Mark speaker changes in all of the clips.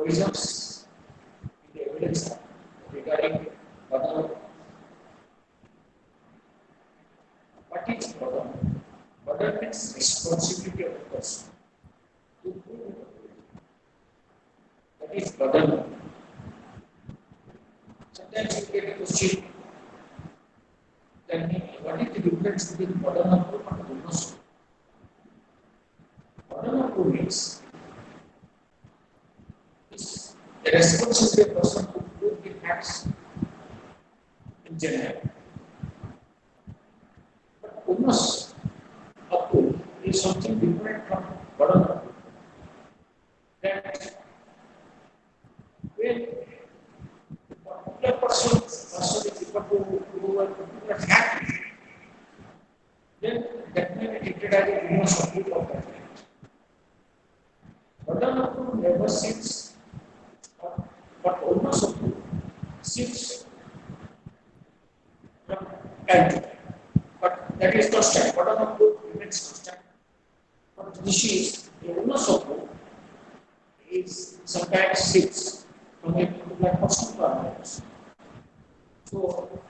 Speaker 1: provisions in the evidence regarding burden. What is burden? Burden means responsibility of the person to prove it. That is burden. Sometimes you get a question, tell me what is the difference between burden of proof and bonus? Burden of proof means the responsibility of the person to prove the facts in general. But bonus of proof is something different from burden of proof. That when the person is able to prove a particular fact, then that may be treated as a bonus of proof of that fact. Burden of proof never sits, but bonus of proof sits from time to time. But that is constant. Burden of proof remains constant. But this is the bonus of proof is sometimes sits from a particular person to another person. So,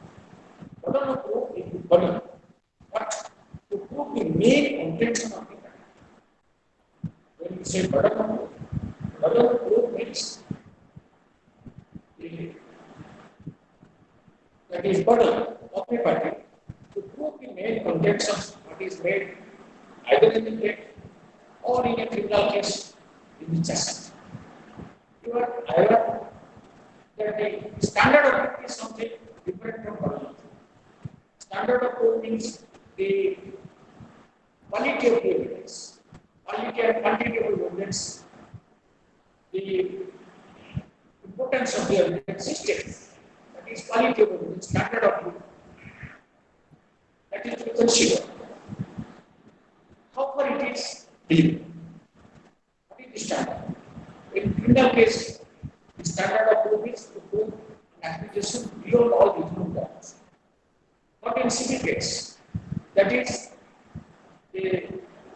Speaker 1: burden of proof is burden, but to prove the main intention of the fact. When we say burden of proof means that is burden of a party to prove the main contents of what is made either in the plate or in a criminal case in the chassis. You are aware that the standard of proof is something different from burden of proof. Standard of proof means the quality of the evidence, quality and quantity of the evidence, the importance of the evidence system. That is quality of evidence, standard of proof. That is to consider. How far it is deep? What is the standard? In criminal case, the standard of proof is to prove an accusation beyond all reasonable doubt. But in civil case, that is the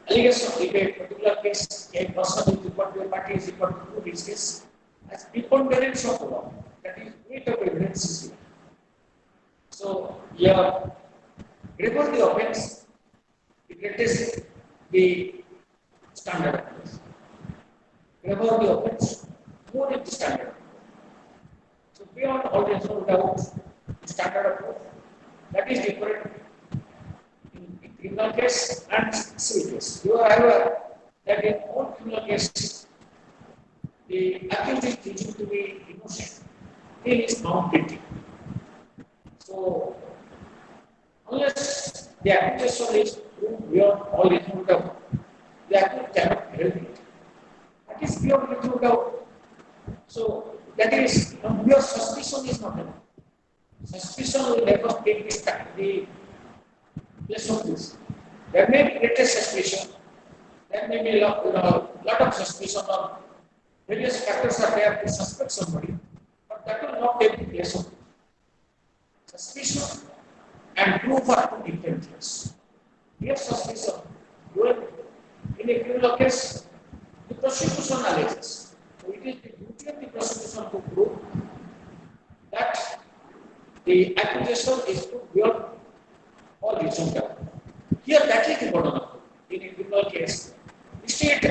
Speaker 1: allegation of a particular case, a person is equal to a party is equal to prove his case as preponderance of the law. That is weight of evidence is given. So here, greater the offense, the greatest the standard of proof. Greater the offense, more is the standard of proof. So beyond all reasonable doubt, the standard of proof that is different in criminal case and civil case. You are aware that in all criminal cases, the accused is presumed to be innocent till he is found guilty. So, unless the accusation is proved beyond all reasonable doubt, the accused cannot help it. That is beyond reasonable doubt. So, that is mere suspicion is not enough. Suspicion will never take the place of this. There may be greater suspicion. There may be a lot of suspicion of various factors are there to suspect somebody, but that will not take the place of it. Suspicion and proof are two different things. Mere suspicion, in a criminal case, the prosecution alleges. So it is the duty of the prosecution to prove that the accusation is proved beyond all reasonable doubt. Here, that is the burden of proof. In a criminal case, the state,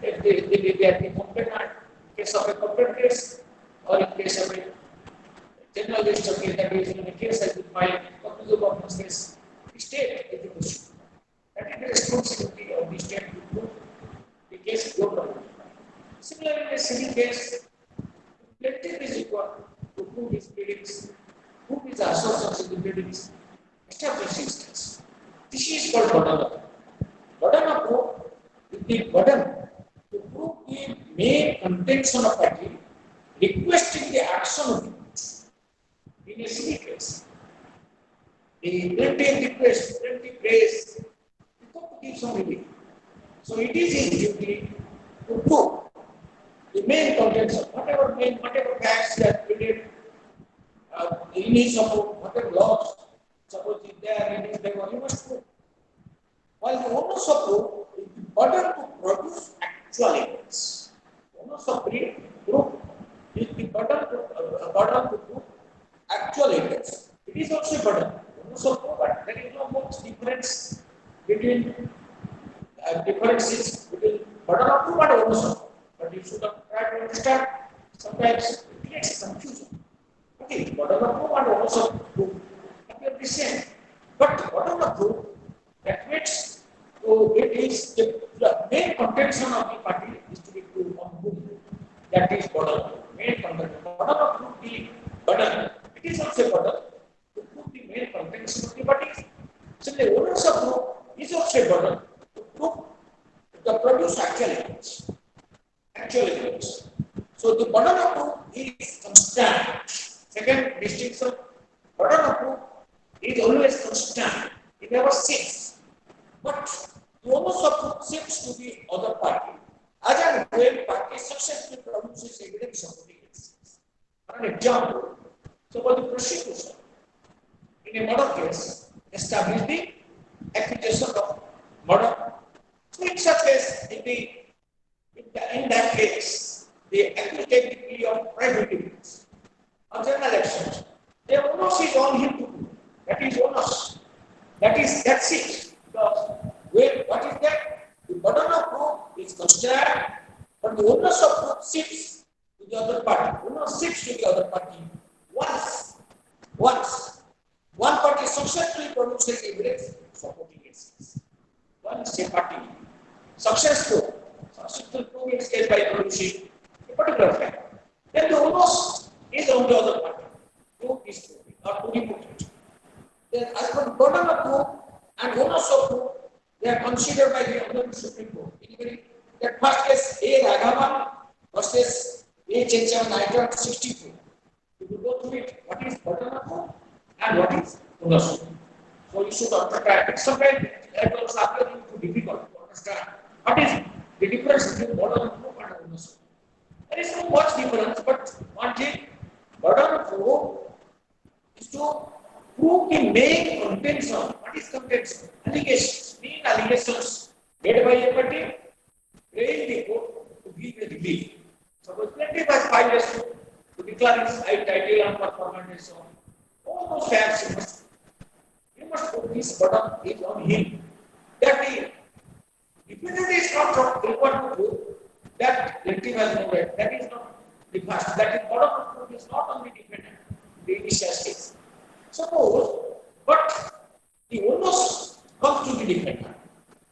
Speaker 1: if the complainant, in case of a complaint case, or in case of a general list of case, that is in a case as with my accused case, the state is the prosecutor. That is the responsibility of the state to prove the case is beyond. Similarly, in a civil case, the plaintiff is required to prove his pleadings, prove his assertions in the pleadings, establish instance. This is called burden of proof. Burden of proof is the burden to prove the main intention of party requesting the action of the court. In a civil case, the plaintiff requests, plaintiff prays, the court gives some relief. So it is his duty to prove the main contents of whatever facts he has pleaded in his support, whatever laws, suppose if they are in his favor, he must prove. While the onus of proof is the burden to produce actual evidence. Onus of proof is the burden to prove actual evidence. It is also a burden. So, but there is no much difference between differences between burden of proof and onus of proof. But you should try to understand. Sometimes it creates confusion. Okay, burden of proof and onus of proof appear the same. But burden of proof that means it is the main contention of the party is to be proved on whom. That is burden. Main contention. Burden of proof the burden. It is also a burden to prove the main contention of the party. So the onus of proof is also a burden to prove the produce actual evidence. Actual evidence. So the burden of proof is constant. Second distinction, burden of proof is always constant. It never shifts. But the onus of proof shifts to the other party as and when party successfully produces evidence supporting it. For an example, suppose the prosecution in a murder case established the accusation of murder. So in such case, in that case, the accused take the plea of private defense or general actions. The onus is on him to do. That is onus. That's it. Because what is that? The burden of proof is constant, but the onus of proof shifts to the other party. Onus shifts to the other party once one party successfully produces evidence supporting its case. Once a party successful prove its case by producing a particular fact, then the onus is on the other party to disprove it or to report it. Then as per burden of proof and onus of proof, they are considered by the Honorable Supreme Court. In that first case, A. Raghavan versus A. Chenchavan, 1964. You will go through it. What is burden of proof and what is onus of proof? So you should understand it. Sometimes it was difficult to understand what is the difference between burden of proof and onus of proof. There is no much difference, but one thing, burden of proof is to prove the main contention. What is contention? Allegations. Main allegations made by a party, praying the court to give a relief. Suppose plaintiff has filed a suit to declare his title and performance and so on. All those facts you must put this burden is on him. That the defendant is not required to prove that plaintiff has no right. That is not the first. That is burden of proof is not on the defendant. The initial case. Suppose, but the onus comes to the defendant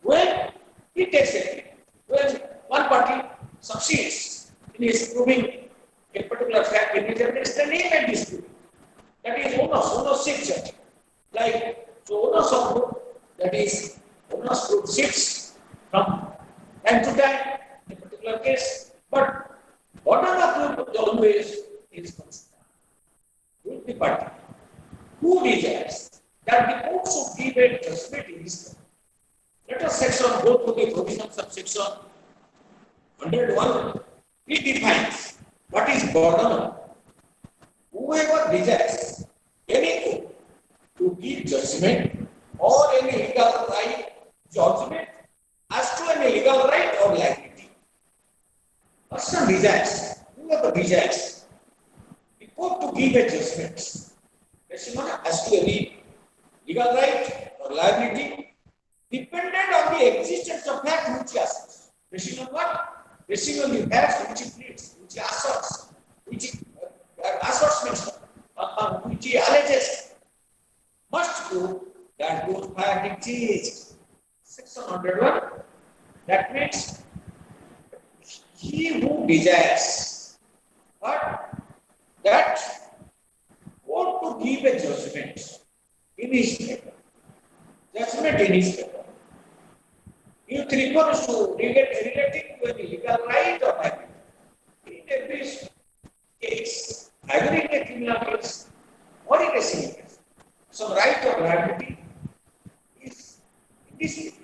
Speaker 1: when he takes it. When one party succeeds in his proving a particular fact in which there is the name and dispute. That is onus shifts. Like, so onus of proof, that is, onus proof shifts from time to time in a particular case, but burden of proof always is constant. With the party who desires that the court should give a judgment in this case. Let us section go through the provisions of section 101. It defines what is burden of. Whoever desires any court to give judgment or any legal right judgment as to any legal right or liability. Person desires, whoever desires the court to give a judgment as to any legal right or liability dependent on the existence of fact which he asserts. Basing on what? Basing on the facts which he pleads, which he asserts, which he which he alleges, must prove that those facts exist. 601. That means he who desires what? That court to give a judgment in his favor. Judgment in his favor. It refers to relating to any legal right or liability. In every case, either in a criminal case or in a civil case, some right or liability is indisputed.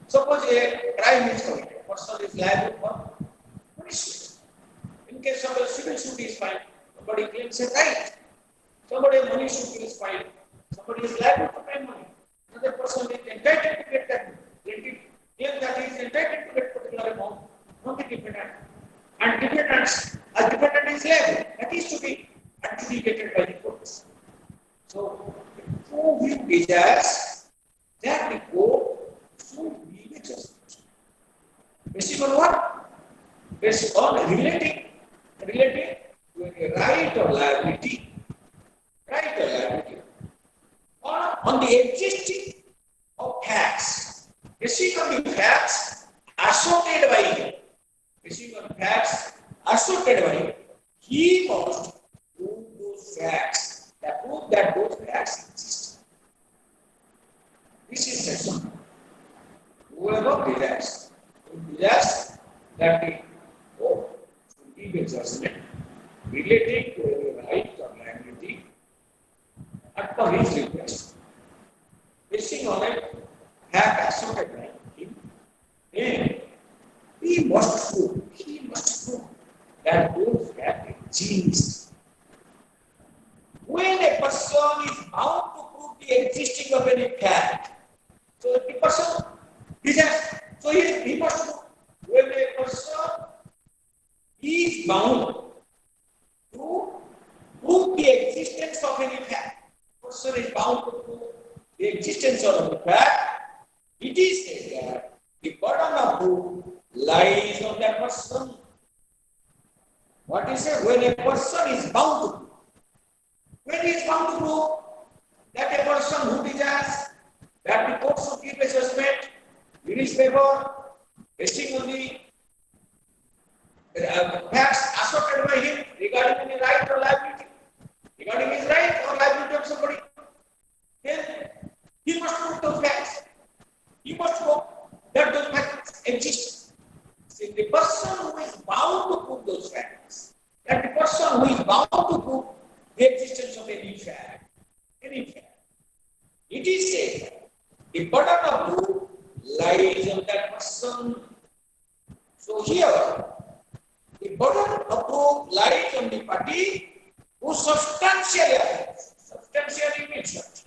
Speaker 1: Suppose a crime is committed, a person is liable for punishment. In case of a civil suit is filed, somebody claims a right. Somebody money suit is filed. Somebody is liable to pay money. Another person is entitled to get that money. Claim that he is entitled to get particular amount from the defendant. And defendant is liable. based on relating to a right or liability, on the existing of facts, basing on the facts asserted by him, basing on facts asserted by him, he must prove those facts, that prove that those facts exist. This is section. Whoever desires that the court should give a judgment relating to a right or liability at per his request, basing on a fact asserted by him, then he must prove that those facts exist. When a person is bound to prove the existing of any fact, so the person desires, so he must prove. When a person is bound to prove the existence of any fact, person is bound to prove the existence of the fact, it is said that the burden of proof lies on that person. What is it? When a person is bound to prove, when he is bound to prove that a person who desires that the court should give a judgment in his favor, basing on the facts asserted by him regarding any right or liability, regarding his right or liability of somebody, then he must prove those facts. He must prove that those facts exist. See, the person who is bound to prove those facts, that the person who is bound to prove the existence of any fact, it is said the burden of proof lies on that person. So here, the burden of proof lies on the party who substantially means what?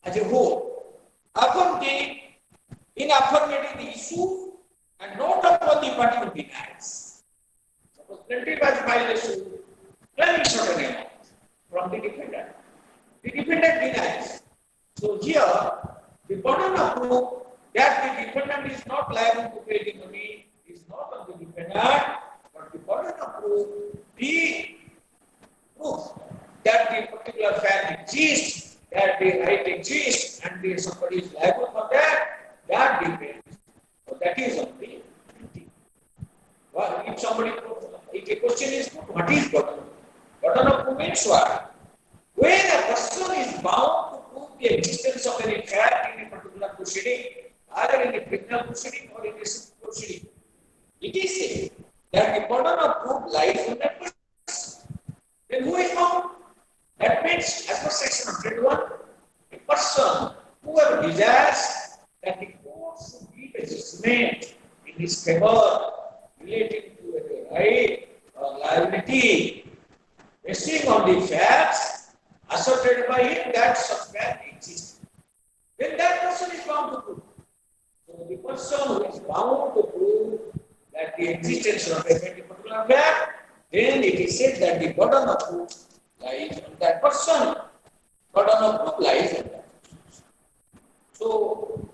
Speaker 1: As a whole, affirmative, in affirmative the issue and not upon the party who denies. Suppose plaintiff has filed a suit claiming certain amount from the defendant. The defendant denies. So here, the burden of proof that the defendant is not liable to pay the money is not on the defendant, but the burden of proof, the proof that the particular fact exists, that the right exists, and the somebody is liable for that, that depends. So that is on the plaintiff. Well, if somebody, if a question is put, what is burden? Burden of proof means what? When a person is bound to prove the existence of any fact in a particular proceeding, either in a criminal proceeding or in a civil proceeding, it is said that the burden of proof lies on that person. Then who is bound? That means, as per section 121, a person, whoever desires that the court should give a judgment in his favor relating to a right or liability, basing on the facts asserted by him that such fact exists, then that person is bound to prove. So the person who is bound to prove that the existence of a particular fact, then it is said that the burden of proof lies on that person. Burden of proof lies on that person. So,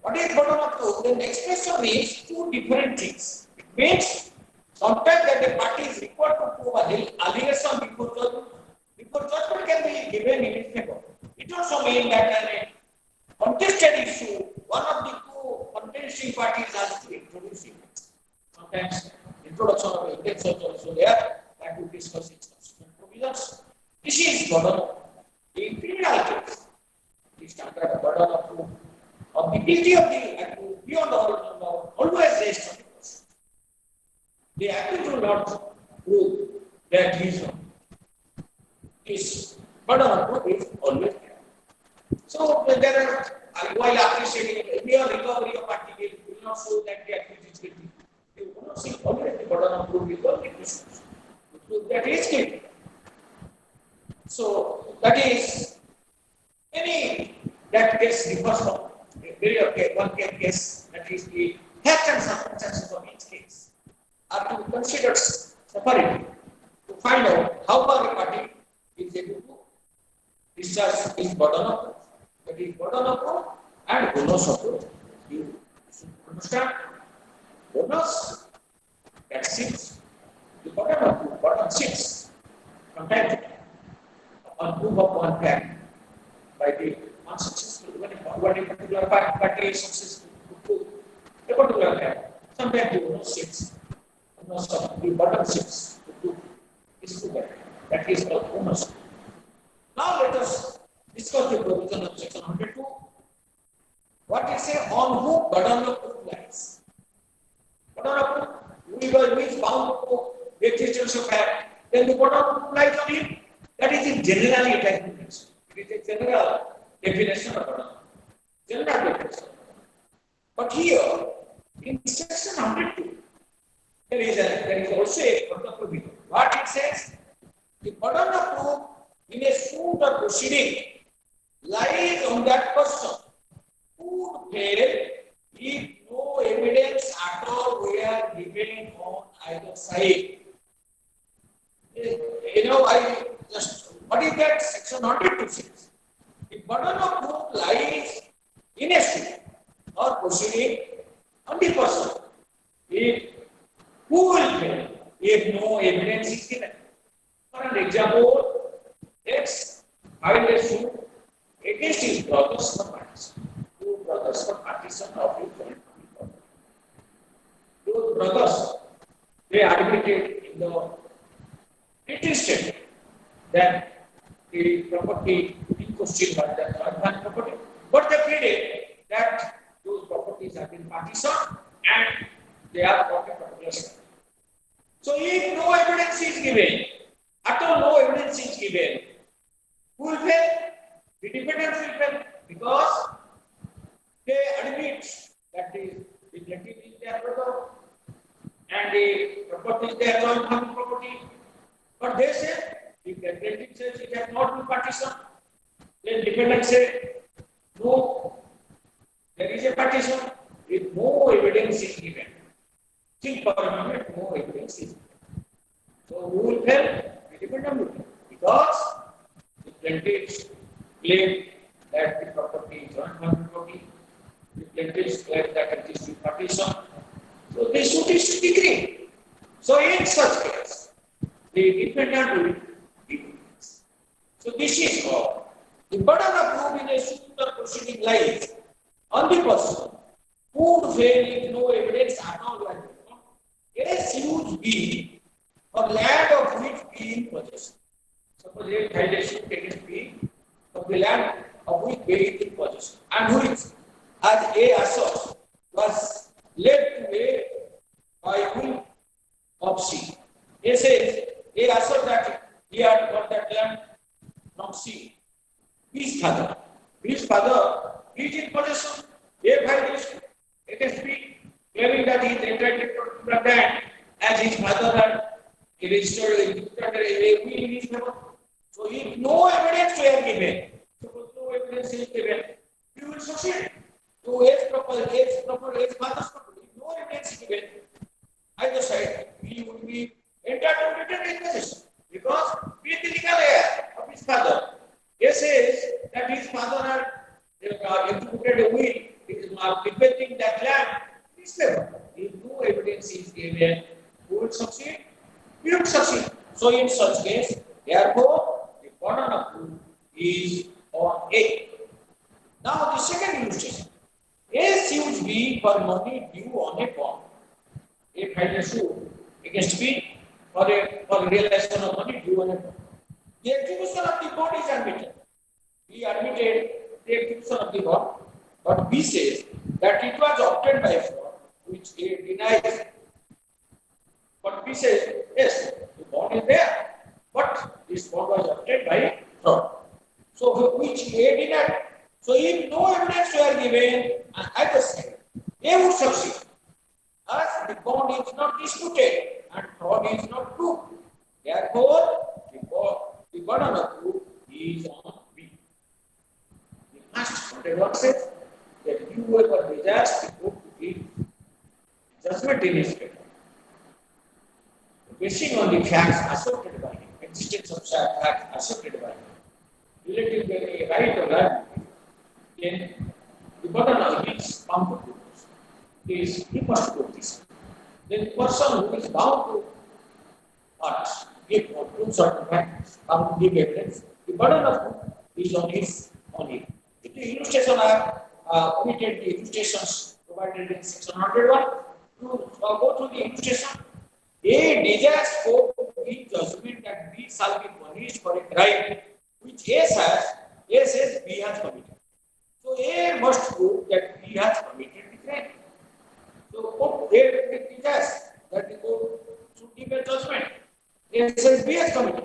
Speaker 1: what is burden of proof? Then the expression means two different things. It means sometimes that the party is required to prove an allegation before judgment. Before judgment can be given in its favor. It also means that a contested issue, one of the two contesting parties has to introduce it. Sometimes introduction of evidence is also there, that we discuss in subsequent provisions. This is burden. In criminal case, this standard burden of proof of the guilty of the accused beyond the original law always rests on the person. The accused will not prove that he is wrong. His burden of proof is always there. So there are, while appreciating mere recovery of article will not show that the accused is guilty. You will not see always the burden of proof is only to prove that he is guilty. So that is any that case differs from very okay, one case, that is the facts and circumstances of each case are to be considered separately to find out how far a party is able to discharge his burden of proof. That is burden of proof and bonus of proof. You should understand bonus that sits, the burden of proof, burden sits from time to time on proof of one fact by the unsuccessful, when a particular party is successful to prove a particular fact. Sometimes you know sits, the burden sits to prove is proven. That is called ownership. Now let us discuss the provision of section 102. What it says on whom burden of proof lies. Burden of proof, we is bound to the existence of fact, then the burden of proof lies on him. That is in generally it has been mentioned. It is a general definition of burden. General definition. But here, in section 102, there is also a burden of proof. What it says? The burden of proof in a suit or proceeding lies on that person who would fail if no evidence at all were given on either side. I just, what is that section 102 says? The burden of proof lies in a suit or proceeding on the person who will fail if no evidence is given. For an example, let's file a suit against his brothers for partition. Two brothers for partition of his joint family. Those brothers, they admitted in the written statement that the property in question was the joint family property, but they pleaded that those properties have been partitioned and they are for a particular state. So if no evidence is given, at all no evidence is given, who will fail? The defendants will fail because they admit that the plaintiff is their brother and the property is their joint family property. But they say, if the plaintiff says it has not been partitioned, then defendant say, no, there is a partition if no evidence is given. Till permanent, no evidence is given. So who will fail? The defendant will fail because the plaintiffs claim that the property is joint family property. The plaintiffs claim that it is partition. So the suit is decreed. So in such case, the defendant will give evidence. So this is called the burden of proof in a suit or proceeding lies on the person who would fail if no evidence at all was given. A suit B or land of which B in possession. Suppose a violation against B of the land of which B is in possession, and which, as A asserts, was led to A by will of C. A says, A asserts that he had got that land from C. His father is in possession. A violation against B, claiming that he is entitled to the land as his father had registered a will in his favor. So if no evidence were given, suppose no evidence is given, he will succeed. So A's father's property, if no evidence is given, either side, he would be entitled to return his possession because he is the legal heir of his father. A says that his father had executed a will, bequeathing that land in his favor. If no evidence is given, who will succeed? He will succeed. So in such case, therefore, the burden of proof is on A. Now the second illustration. A sues B for money due on a bond. A filed a suit against B for realization of money due on a bond. The execution of the bond is admitted. B admitted the execution of the bond, but B says that it was obtained by fraud, which A denies. But B says, yes, the bond is there, but this bond was obtained by fraud. So which A denied. So if no evidence were given on either side, A would succeed, as the bond is not disputed and fraud is not proved. Therefore, the burden of proof is on B. The last whatever says that whoever desires the court to give judgment in his favor, basing on the facts asserted by him, existence of facts asserted by him, relating to a right or liability, then the burden of his bound to prove is he must prove this. then the person who is bound to what? Give or prove certain facts, bound to give evidence, the burden of proof is on him. If the illustration are omitted, the illustrations provided in section 101, to go through the illustration. A desires court to give judgment that B shall be punished for a crime which A says B has committed. So A must prove that B has committed the crime. So court A desires that the court should give a judgment. A says B has committed.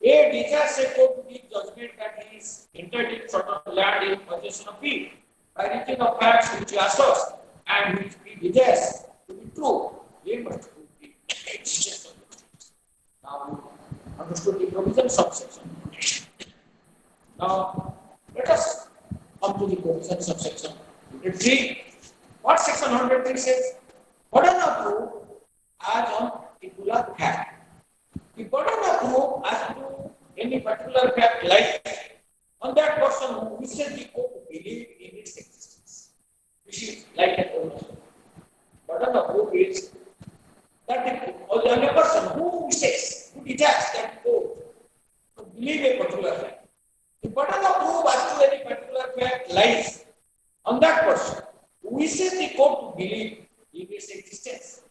Speaker 1: A desires a court to give judgment that he is entitled to certain land in possession of B by reason of facts which he asserts and which B desires to be true. A must prove the existence of the things. Now we understood the provisions of section. Now let us come to the provisions of section 103. What section 103 says? Burden of proof as on particular fact. The burden of proof as to any particular fact lies on that person who wishes the court to believe in its existence. Which is like a old. Burden of proof is that the other person who wishes, who desires that court to believe a particular fact. The burden of proof as to any particular fact lies on that person who wishes the court to believe in its existence.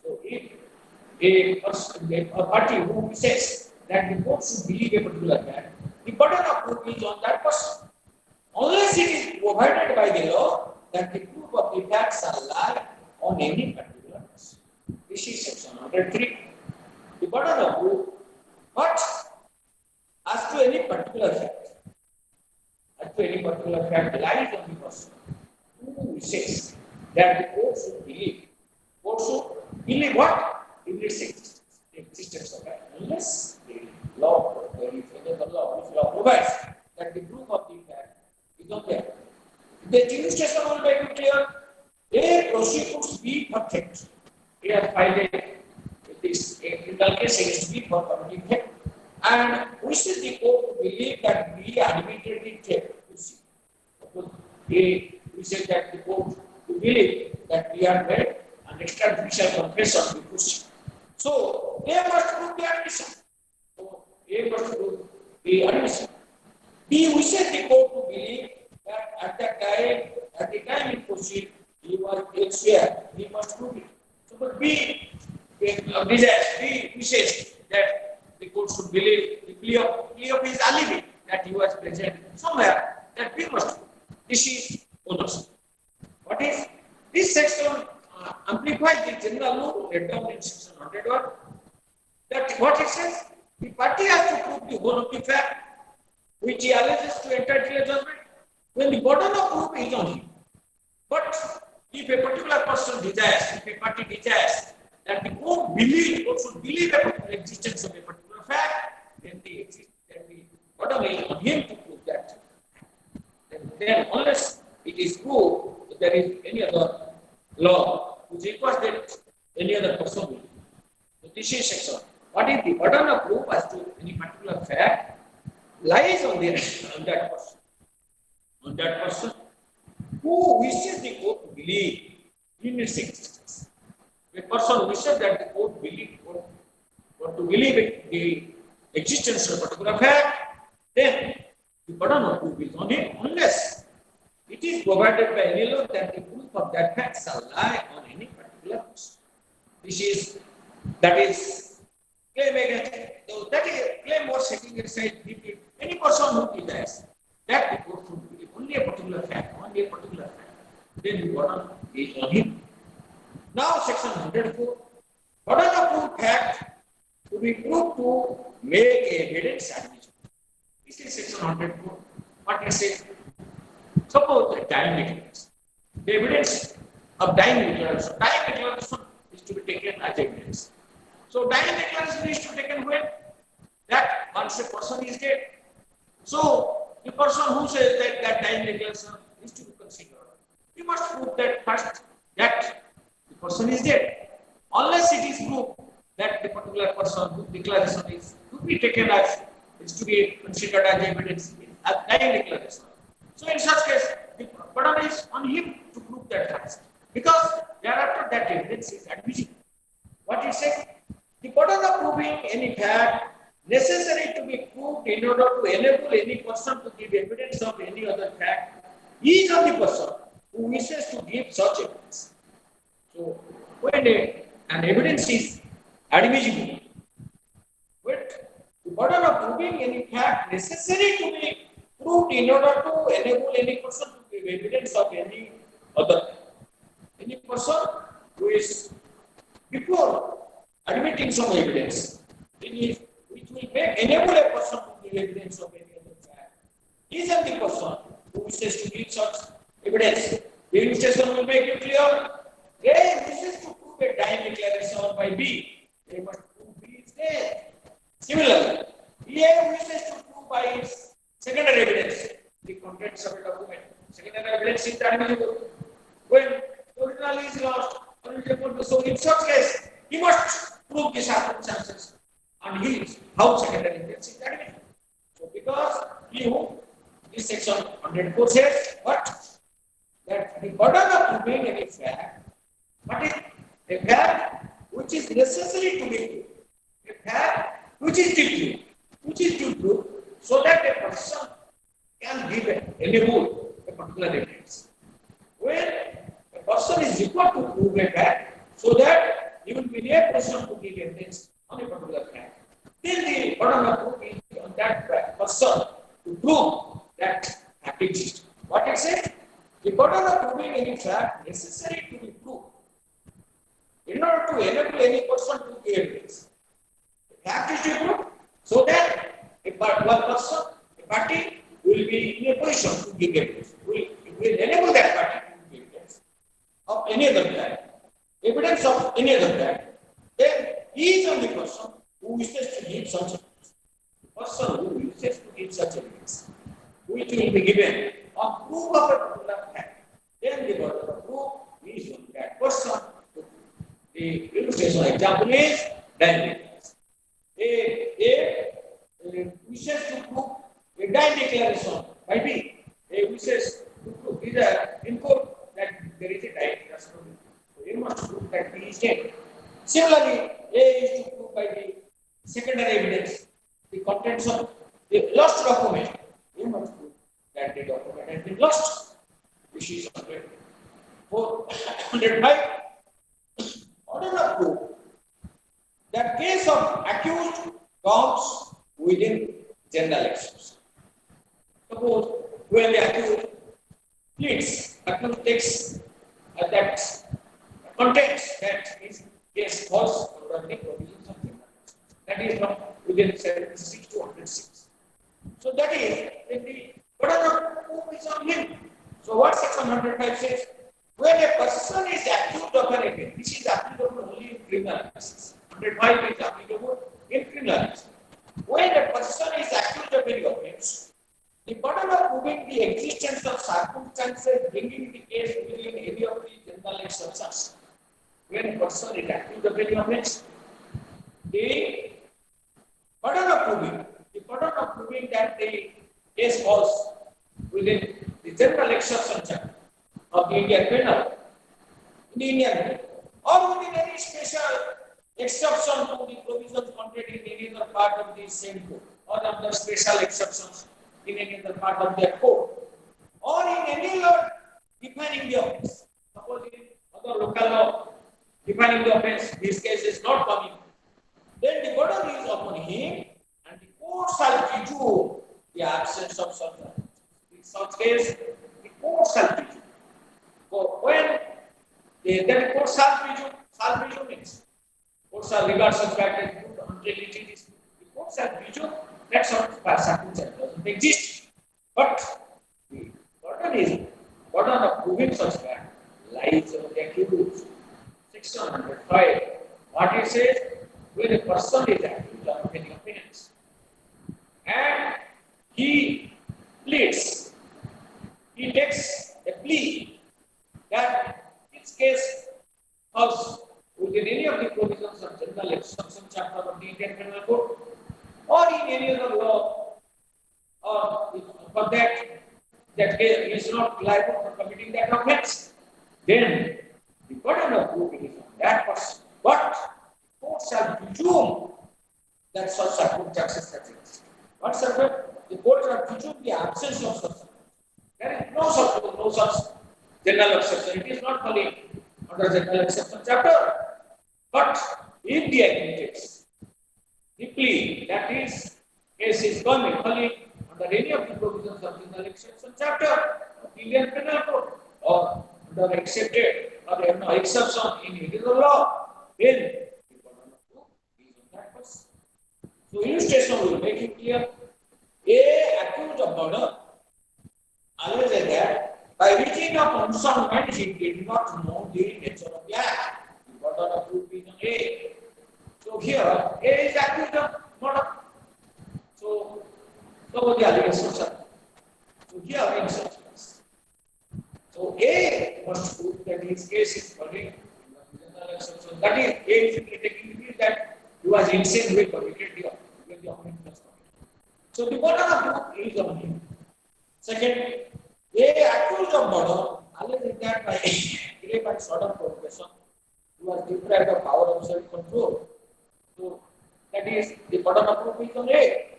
Speaker 1: So if a party who says that the court should believe a particular fact, the burden of proof is on that person. Unless it is provided by the law that the proof of the facts are lie on any particular person. This is section 103. The burden of proof, but as to any particular fact, lies on the person who says that the court should believe. Court should believe what? In its existence. The existence of that. Unless the law, the law provides that the proof of the fact is not there. The illustration will make it clear. A prosecutes B for theft. He has filed this criminal case against B for committing theft, and wishes the court to believe that B admitted the theft. A wishes that the court to believe that B had made an extrajudicial confession before C. So A must prove the admission. So A must prove the admission. B wishes the court to believe that at the time it proceeded, he was elsewhere. He must prove it. So, but B wishes that the court should believe the plea of his alibi that he was present somewhere. That B must prove. This is ownership. What is this section? Amplifies the general law laid down in section 101. That what it says, the party has to prove the whole of the fact which he alleges to entitle a judgment when the burden of proof is on him. But if a particular person desires, if a party desires that the court should believe the existence of a particular fact, then the burden is on him to prove that. Then unless it is proved that there is any other law which requires that any other person will. So this is section. What is the burden of proof as to any particular fact lies on that person. On that person who wishes the court to believe in its existence. A person wishes that the court believe or to believe in the existence of a particular fact, then the burden of proof is on him unless it is provided by any law that the proof of that fact shall lie on any particular person. That is claim against. So that is claim or setting aside any person who desires that the court should believe only a particular fact, then the burden is on him. Now section 104. Burden of proof fact to be proved to make evidence admissible. This is section 104. What it says? Suppose the time declaration. The evidence of dying declaration. Dying declaration is to be taken as evidence. So dying declaration is to be taken when? That once a person is dead. So the person who says that dying declaration is to be considered, he must prove that first that the person is dead. Unless it is proved that the particular person whose declaration is to be taken as is to be considered as evidence as dying declaration. So in such case, the burden is on him to prove that fact. Because thereafter that evidence is admissible. proving any fact necessary to be proved in order to enable any person to give evidence of any other fact is on the person who wishes to give such evidence. So, when an evidence is admissible, but the burden of proving any fact necessary to be proved in order to enable any person to give evidence of any other fact. Any person who is before admitting some evidence, which will enable a person to give evidence of any other fact, is the person who wishes to give such evidence. The illustration will make it clear. A wishes to prove a dying declaration by B, they must prove B is dead. Similarly, A wishes to prove by its secondary evidence the contents of a document. Secondary evidence is admissible. When the original is lost, so in such case, he must prove the circumstances and how secondary evidence is admissible. So, because this section 104 says what? That the burden of proving any fact, what is a fact which is necessary to be proved, a fact which is to prove, so that a person can give a particular evidence. When a person is required to prove a fact, so that he will be a person to give evidence on a particular fact, then the burden of proof is on that person to prove that fact exists. What it says? The burden of proving any fact necessary to be proved in order to enable any person to give evidence. The fact is to prove, so that a person, a party, will be in a position to give evidence. Will enable that party to give evidence of any other fact, evidence of any other fact. Then he is the only person who wishes to give such evidence. The person who wishes to give such evidence, which will be given on proof of a particular fact. Then the burden of proof is on that person. The illustration example is dying declaration. A wishes to prove a dying declaration by B. A wishes to prove in court that there is a dying declaration. So A must prove that B is dead. Similarly, A is to prove by the secondary evidence the contents of the lost document. A must prove that the document has been lost. Which is 405. Order of proof that case of accused comes within general exception. Suppose when the accused pleads, accused takes that contents that his case was under the provision something that is from within 76 to 106. So that is the burden of proof is on him. So what section 105 says? When a person is accused of an offence, this is applicable only in criminal cases. 105 is applicable in criminal cases. When a person is accused of any offence, the burden of proving the existence of circumstances bringing the case within any of the general exceptions. When a person is accused of any offence, the burden of proving that the case falls within the general exception of the Indian penal, or within any special exception to the provisions contained in any other part of the same code, or of the special exceptions in any other part of their code, or in any law defining the offence. Suppose in other local law defining the offence, this case is not coming. Then the burden is upon him, and the court shall presume the absence of such offence. In such case, the court shall presume. So when the court shall presume means court shall regard such fact as good until it is. The court shall presume that such circumstance doesn't exist. But the burden of proving such fact lies on the accused. Section 105. What it says? When a person is accused of any offence and he pleads, he takes a plea that his case falls within any of the provisions of general exception chapter of the Indian Penal Code or in any other law, or for that case is not liable for committing that offence, then the burden of proof is on that person. But the court shall presume that such circumstances has existed. What happened? The court have presumed the absence of such circumstances. There is no such general exception. It is not falling under general exception chapter. But if the advocates deeply, that is, case is gone falling under any of the provisions of general exception chapter of Indian Penal Code or under accepted or no exception in Indian law, then the burden of proof is on that person. So illustration will make it clear. A accused of murder alleged that by reaching a unsound mind he did not know the nature of the act. The burden of proof is on A. So here A is accused of murder. So the allegations are. So here in such case. So A must prove that his case is falling in the general exception. That is, A is taking that he was insane with committed the offense. So the burden of proof is on him. Second, A accused of murder alleged that by grave and sudden provocation he was deprived of power of self-control. So that is the burden of proof is on A.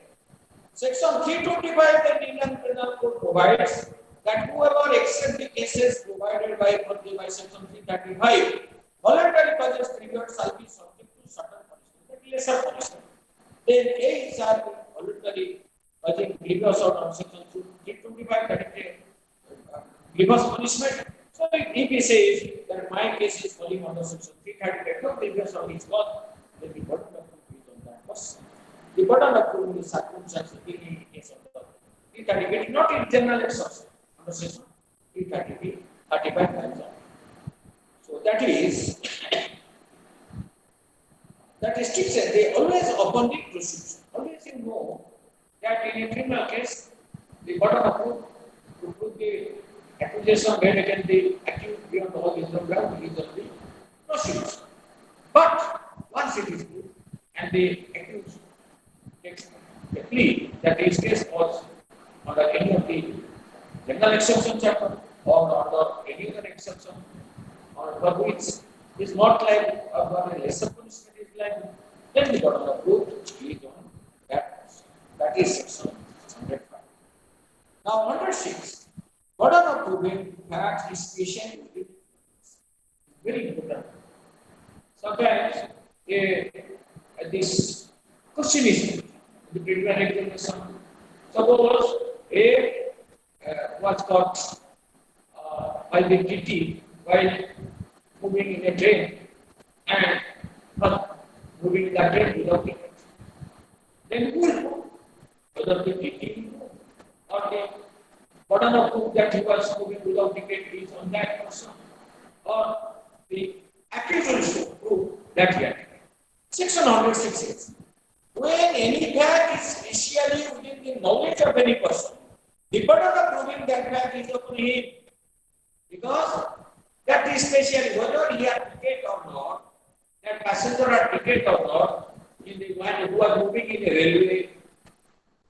Speaker 1: Section 325 of the Indian Penal Code provides that whoever accepts the cases provided by section 335 voluntary purchase triggered shall be subject to certain punishment. That is lesser punishment. Then A is voluntary purchasing grievous on section 325, that is grievous punishment. So if he says that my case is falling under section 335, no grievous or is gone, then the burden of proof is on that person. The burden of proof is circumstantial in the case of the 335, not in general exception under section 335. So that is that restriction, they always openly proceed. Always you know that in a criminal case, the burden of proof to prove the accusation made against the accused beyond all reasonable doubt is on the proceedings. But once it is proved and the accused takes a plea that his case was under any of the general exception chapter or under any other exception or for which is not like or a lesser punishment is like, then the burden of proof is on that person. That is section 605. Now under 6, burden of proving facts is patient with very important. Sometimes this question is the preliminary examination. Suppose A was caught by the TT while moving in a train and moving in the train without ticket. Then who will prove whether the TT or the burden of proof that he was moving without ticket is on that person or the accused will prove that he had ticket. Section 166. When any fact is specially within the knowledge of any person, the burden of proving that fact is upon him, because that is specially whether he had ticket or not, that passenger had ticket or not, in the one who was moving in a railway,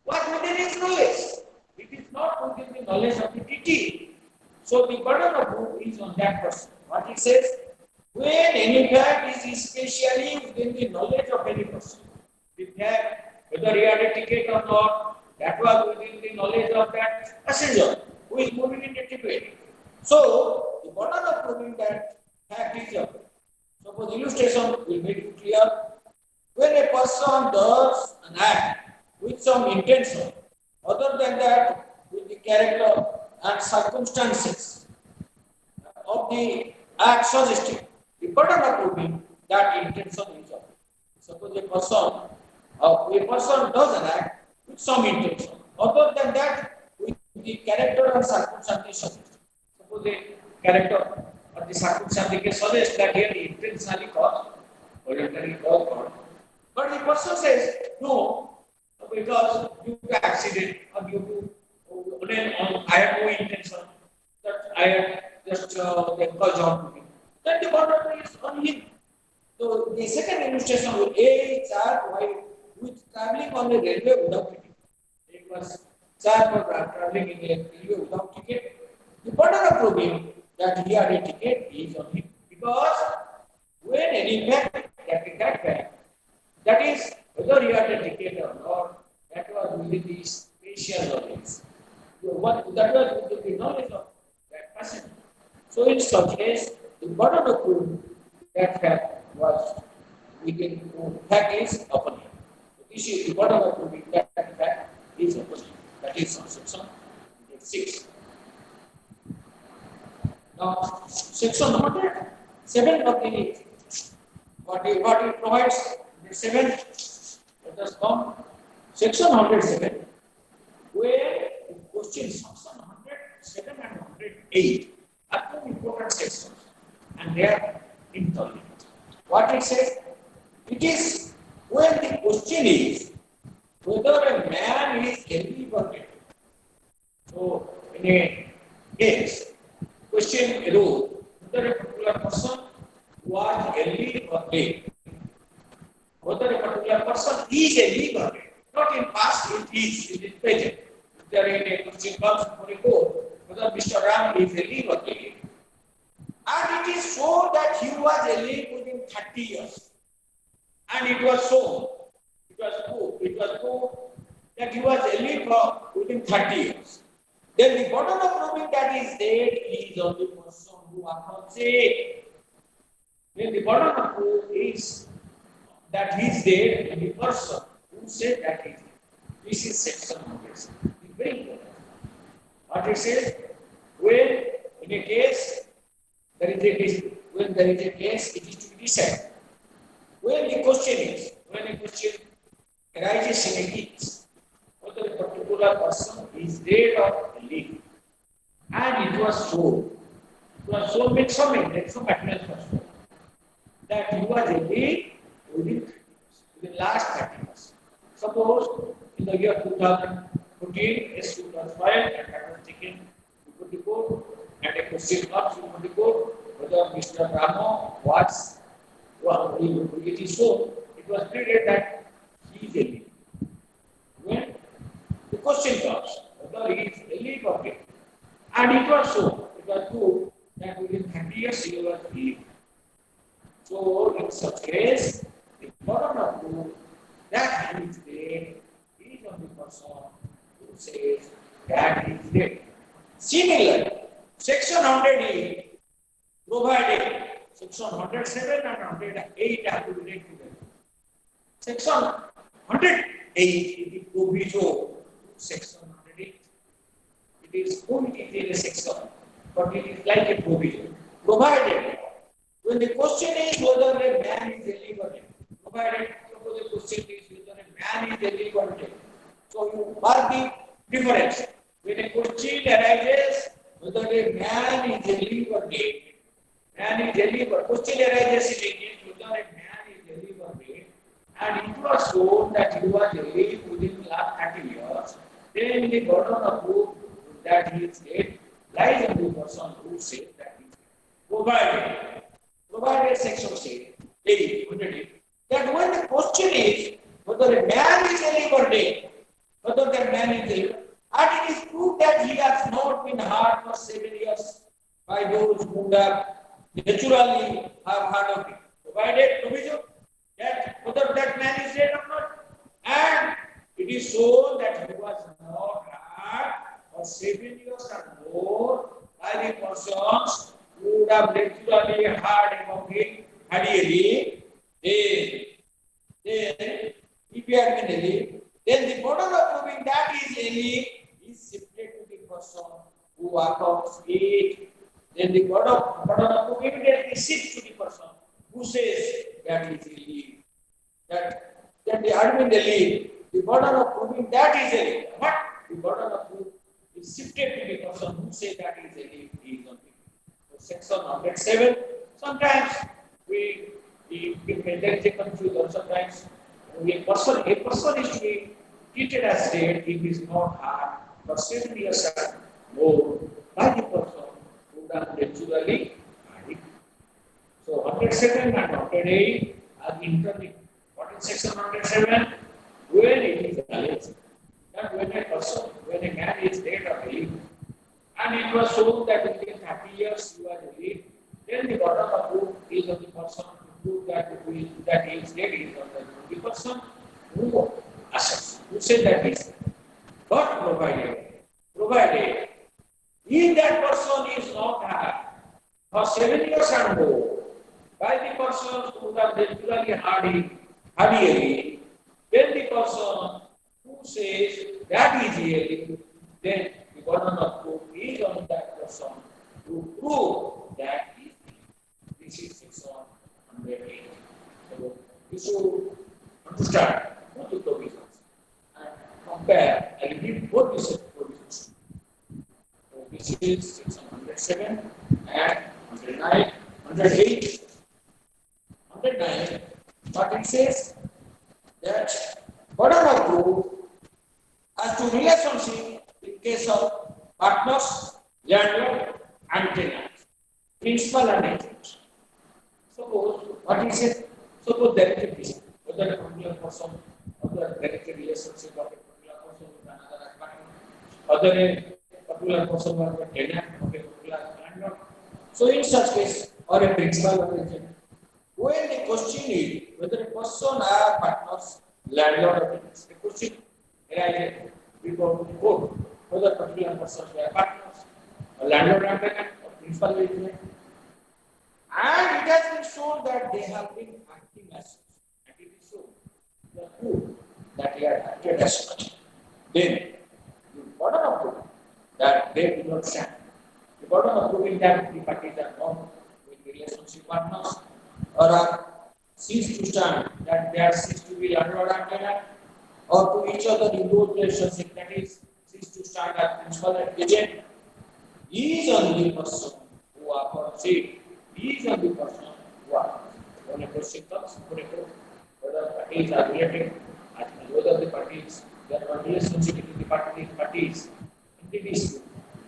Speaker 1: was within his knowledge. It is not within the knowledge of the TT. So the burden of proof is on that person. What it says, when any fact is specially within the knowledge of any person, the fact whether he had a ticket or not, that was within the knowledge of that passenger who is moving in the ticket. So the burden of proving that fact is up. Suppose illustration will make it clear. When a person does an act with some intention, other than that, with the character and circumstances of the act suggested, the burden of proving that intention is up. Suppose a person does an act with some intention, other than that, with the character and circumstances suggested. Suppose the character or the circumstances suggest that here he intentionally caused or intentionally caused. But the person says, no, because due to accident or due to I have no intention, that I have just caused harm to him. Then the burden is on him. So the second illustration will A charged while with traveling on a railway without ticket. It was charged for traveling in a railway without ticket. The burden of proving that he had a ticket is on him, because when any fact that is whether you are dedicated or not, that was within the spatial knowledge. That was within the knowledge of that person. So in such case, the burden of proof that fact was within fact is upon him. This is the burden of proving that fact is upon him. That is on section 6. Now, section 107 of the what it provides the 7. Let us come section 107, where the questions section 107 and 108 are two important sections, and they are interlinked. What it says? It is when the question is whether a man is healthy or dead. So, in a case, question arose whether a particular person was healthy or dead. Whether a particular person is healthy or dead. Not in past, it is in the present. If there is a question comes for a court, whether Mr. Ram is healthy or dead. And it is shown that he was alive within 30 years. And it was shown, it was proved that he was alive within 30 years. Then the burden of proving that he is dead is on the person who affirms it. Then the burden of proof is that he is dead and the person who said that he is dead. This is section 107. It's very important. What it says, when in a case, it is to be decided. When a question arises in a case, whether a particular person is dead or alive, and it was shown means something, like some evidence was shown, that he was alive within last 30 years. Suppose in the year 2014, yes, 2005, and I was taken to the court, and a question comes to the court whether Mr. Ramo was, it is shown, it was stated that he is alive. When the question comes whether he is alive or dead, and it was shown, it was proved that within 30 years he was alive. So in such case, the burden of proof that he is dead is on the person who says that he is dead. Similarly, section 108 provided, section 107 and 108 have to be read together. Section 108 is the proviso, section 108. It is going in a section, but it is like a proviso. Provided, when the question is whether a man is alive or dead, provided, suppose the question is whether a man is alive or dead. So you mark the difference. When a question arises whether a man is alive or dead, question arises in a case whether a man is alive or dead, and it was shown that he was alive within the last 30 years, then the burden of proof that he is dead lies on the person who said that he is dead. Provided section 8, that when the question is whether a man is alive or dead, whether that man is alive, and it is proved that he has not been hurt for 7 years by those who have naturally have heard of it. Provided provision that whether that man is dead or not, and it is shown that he was not hurt for 7 years or more by the persons who would have naturally heard about it ideally, then if you have been alive, then the burden of proving that is alive is shifted to the person who accounts it. Then the burden of proving that is shifted to the person who says that is alive. That they had been alive. The burden of proving that is alive. But the burden of proof is shifted to the person who says that is alive. Is on it. So section 107. Sometimes there is a confusion. Sometimes a person is to be treated as dead if he is not hurt for 7 years or more by the person who does naturally died. So 107 and 108 are interlinked. What is section 107? When it is alleged that when a man is dead or alive, and it was shown that within 30 years he was alive, then the burden of proof is on the person to prove that he is dead is on the person who asserts, who said that is, but provided, if that person is not had for 7 years and more, by the person who are regularly hardy, then the person who says that is healing, then the burden of proof is on that person to prove that is healing. This is section 108. So you should understand both the provisions and compare and give both these provisions. So this is section 107 and 109, 108. 109, but it says that burden of proof as to relationship in case of partners, landlord, and tenant, principal and agent. Suppose what is it? Suppose there is a dispute, whether a particular person, whether there is a relationship of a particular person with another partner, whether a particular person was a tenant of a particular landlord. So in such case, or a principal or agent, when the question is whether a person are partners, landlord or tenants, the question arises before the court whether a particular person are partners, a landlord and tenant, or principal agent. And it has been shown that they have been acting as such. And it is shown the proof that they are acted as such. Then the burden of proof that they do not stand. The burden of proving that the parties are not with relationship partners or are cease to stand, that they are cease to be landlord and tenant, or to each other in those relationship, that is cease to stand as principal and agent, is only person who are conceived. These are the person who are. When a question comes, whether parties are related, whether the parties, there are relationship between the parties in the dispute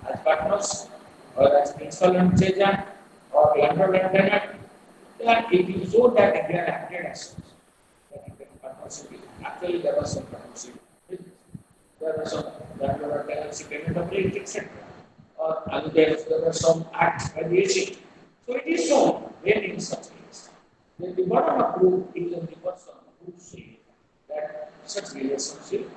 Speaker 1: as partners or as principal and agent or landlord and tenant, then it is so that they are acted as such. Partnership. Actually, there was some partnership. There was some landlord and tenancy payment of rent, etc. Or there were some acts by the agent. So it is shown when in such case, then the burden of proof is on the person who says that such relationship